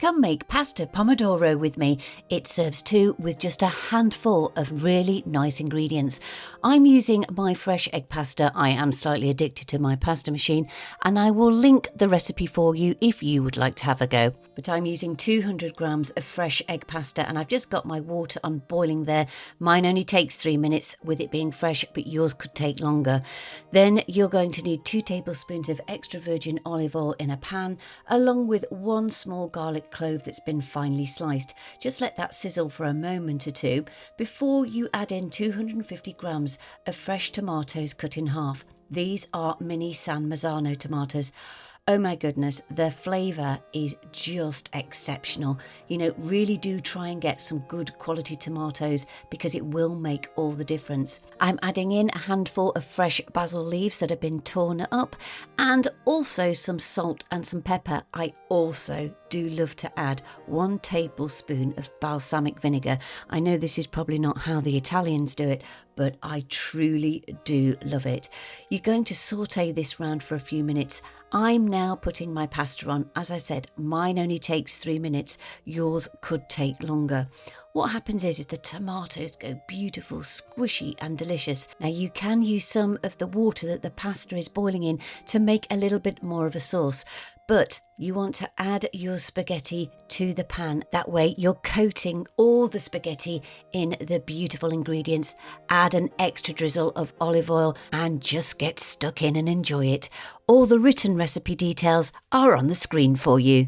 Come make pasta pomodoro with me. It serves two with just a handful of really nice ingredients. I'm using my fresh egg pasta. I am slightly addicted to my pasta machine, and I will link the recipe for you if you would like to have a go. But I'm using 200 grams of fresh egg pasta, and I've just got my water on boiling there. Mine only takes 3 minutes with it being fresh, but yours could take longer. Then you're going to need 2 tablespoons of extra virgin olive oil in a pan, along with 1 small garlic clove that's been finely sliced. Just let that sizzle for a moment or two before you add in 250 grams of fresh tomatoes cut in half. These are mini San Marzano tomatoes. Oh my goodness, their flavour is just exceptional. You know, really do try and get some good quality tomatoes because it will make all the difference. I'm adding in a handful of fresh basil leaves that have been torn up, and also some salt and some pepper. I also do love to add 1 tablespoon of balsamic vinegar. I know this is probably not how the Italians do it, but I truly do love it. You're going to saute this round for a few minutes. I'm now putting my pasta on. As I said, mine only takes 3 minutes. Yours could take longer. What happens is the tomatoes go beautiful, squishy and delicious. Now you can use some of the water that the pasta is boiling in to make a little bit more of a sauce, but you want to add your spaghetti to the pan. That way you're coating all the spaghetti in the beautiful ingredients. Add an extra drizzle of olive oil and just get stuck in and enjoy it. All the written recipe details are on the screen for you.